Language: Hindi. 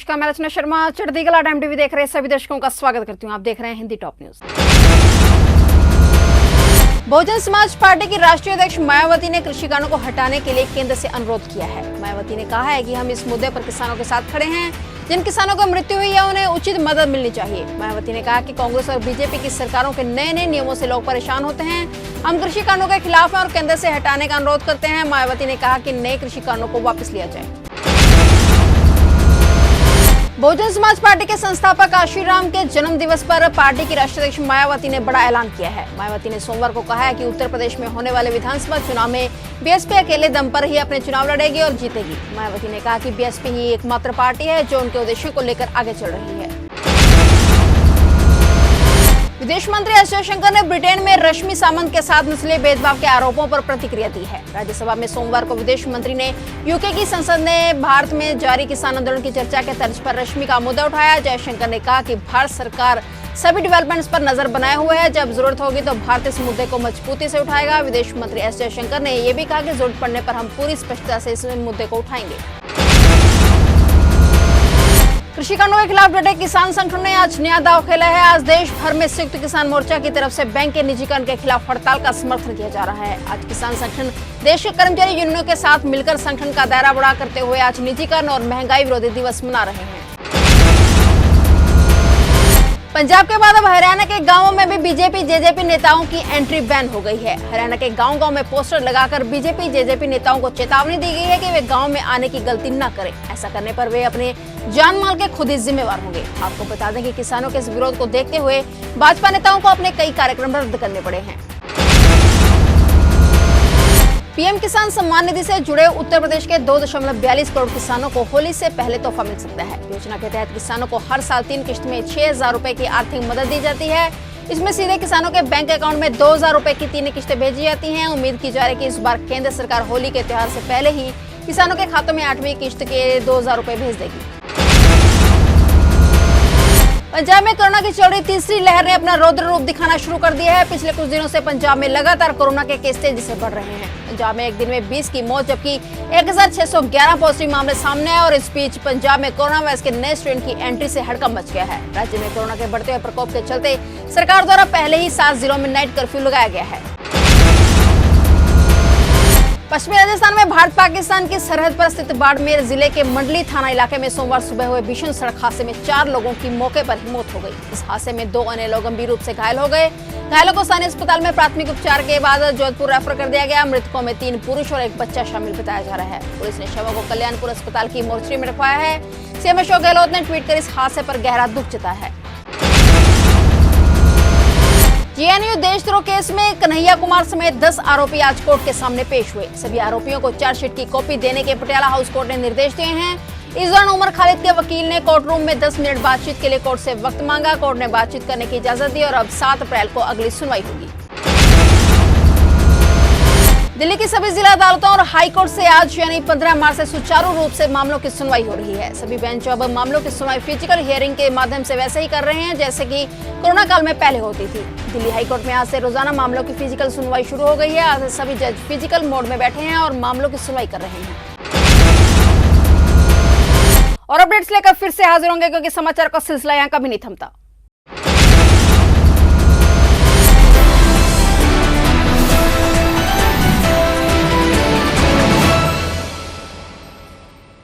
नमस्कार, मैं रचना शर्मा। चढ़ती कला टाइम टीवी देख रहे सभी दर्शकों का स्वागत करती हूँ। आप देख रहे हैं Hindi top news. Bahujan Samaj party की राष्ट्रीय अध्यक्ष मायावती ने कृषि कानूनों को हटाने के लिए केंद्र से अनुरोध किया है। मायावती ने कहा है कि हम इस मुद्दे पर किसानों के साथ खड़े हैं। जिन किसानों को मृत्यु हुई है उन्हें उचित मदद मिलनी चाहिए। मायावती ने कहा कि कांग्रेस और बीजेपी की सरकारों के नए नए नियमों से लोग परेशान होते हैं। हम कृषि कानूनों के खिलाफ हैं और केंद्र से हटाने का अनुरोध करते हैं। मायावती ने कहा कि नए कृषि कानूनों को वापस लिया जाए। बहुजन समाज पार्टी के संस्थापक आशीराम के जन्म दिवस पर पार्टी की राष्ट्रीय अध्यक्ष मायावती ने बड़ा ऐलान किया है। मायावती ने सोमवार को कहा है कि उत्तर प्रदेश में होने वाले विधानसभा चुनाव में बीएसपी अकेले दम पर ही अपने चुनाव लड़ेगी और जीतेगी। मायावती ने कहा कि बीएसपी ही एकमात्र पार्टी है जो उनके उद्देश्यों को लेकर आगे चल रही है। विदेश मंत्री एस जयशंकर ने ब्रिटेन में रश्मि सावंत के साथ नस्लीय भेदभाव के आरोपों पर प्रतिक्रिया दी है। राज्यसभा में सोमवार को विदेश मंत्री ने यूके की संसद ने भारत में जारी किसान आंदोलन की चर्चा के तर्ज पर रश्मि का मुद्दा उठाया। जयशंकर ने कहा कि भारत सरकार सभी डेवलपमेंट्स पर नजर बनाए हुए है। जब जरूरत होगी तो भारत इस मुद्दे को मजबूती से उठाएगा। विदेश मंत्री एस जयशंकर ने यह भी कहा कि जरूरत पड़ने पर हम पूरी स्पष्टता से इस मुद्दे को उठाएंगे। कृषि कानूनों के खिलाफ डटे किसान संगठन ने आज नया दांव खेला है। आज देश भर में संयुक्त किसान मोर्चा की तरफ से बैंक के निजीकरण के खिलाफ हड़ताल का समर्थन किया जा रहा है। आज किसान संगठन देश के कर्मचारी यूनियनों के साथ मिलकर संगठन का दायरा बड़ा करते हुए आज निजीकरण और महंगाई विरोधी दिवस मना रहे हैं। पंजाब के बाद अब हरियाणा के गांवों में भी बीजेपी जेजेपी नेताओं की एंट्री बैन हो गई है। हरियाणा के गांव-गांव में पोस्टर लगाकर बीजेपी जेजेपी नेताओं को चेतावनी दी गई है कि वे गांव में आने की गलती न करें। ऐसा करने पर वे अपने जान माल के खुद ही जिम्मेवार होंगे। आपको बता दें कि किसानों के इस विरोध को देखते हुए भाजपा नेताओं को अपने कई कार्यक्रम रद्द करने पड़े हैं। पीएम किसान सम्मान निधि से जुड़े उत्तर प्रदेश के 2.42 करोड़ किसानों को होली से पहले तोहफा मिल सकता है। योजना के तहत किसानों को हर साल 3 किश्त में 6,000 रुपए की आर्थिक मदद दी जाती है। इसमें सीधे किसानों के बैंक अकाउंट में 2,000 रुपए की 3 किश्तें भेजी जाती हैं। उम्मीद की जा रही है कि इस बार केंद्र सरकार होली के त्योहार से पहले ही किसानों के खातों में 8वीं किश्त के 2,000 रुपए भेज देगी। पंजाब में कोरोना की चल रही तीसरी लहर ने अपना रौद्र रूप दिखाना शुरू कर दिया है। पिछले कुछ दिनों से पंजाब में लगातार कोरोना के केस तेजी से बढ़ रहे हैं। पंजाब में एक दिन में 20 की मौत जबकि 1,611 पॉजिटिव मामले सामने आए और इस बीच पंजाब में कोरोना वायरस के नए स्ट्रेन की एंट्री से हड़कंप मच गया है। राज्य में कोरोना के बढ़ते हुए प्रकोप के चलते सरकार द्वारा पहले ही 7 जिलों में नाइट कर्फ्यू लगाया गया है। पश्चिमी राजस्थान में भारत पाकिस्तान की सरहद पर स्थित बाड़मेर जिले के मंडली थाना इलाके में सोमवार सुबह हुए भीषण सड़क हादसे में 4 लोगों की मौके पर ही मौत हो गई। इस हादसे में 2 अन्य लोग गंभीर रूप से घायल हो गए। घायलों को स्थानीय अस्पताल में प्राथमिक उपचार के बाद जोधपुर रेफर कर दिया गया। मृतकों में 3 पुरुष और 1 बच्चा शामिल बताया जा रहा है। पुलिस ने शवों को कल्याणपुर अस्पताल की मोर्चरी में रखवाया है। सीएम अशोक गहलोत ने ट्वीट कर इस हादसे पर गहरा दुख जताया है। जेएनयू देशद्रोह केस में कन्हैया कुमार समेत 10 आरोपी आज कोर्ट के सामने पेश हुए। सभी आरोपियों को चार्जशीट की कॉपी देने के पटियाला हाउस कोर्ट ने निर्देश दिए हैं। इस दौरान उमर खालिद के वकील ने कोर्ट रूम में 10 मिनट बातचीत के लिए कोर्ट से वक्त मांगा। कोर्ट ने बातचीत करने की इजाजत दी और अब 7 अप्रैल को अगली सुनवाई होगी। दिल्ली की सभी जिला अदालतों और हाई कोर्ट से आज यानी 15 मार्च से सुचारू रूप से मामलों की सुनवाई हो रही है। सभी बेंच अब मामलों की सुनवाई फिजिकल हियरिंग के माध्यम से वैसे ही कर रहे हैं जैसे कि कोरोना काल में पहले होती थी। दिल्ली हाई कोर्ट में आज से रोजाना मामलों की फिजिकल सुनवाई शुरू हो गई है। आज से सभी जज फिजिकल मोड में बैठे हैं और मामलों की सुनवाई कर रहे हैं। और अपडेट्स लेकर फिर से हाजिर होंगे क्योंकि समाचार का सिलसिला यहाँ कभी नहीं थमता।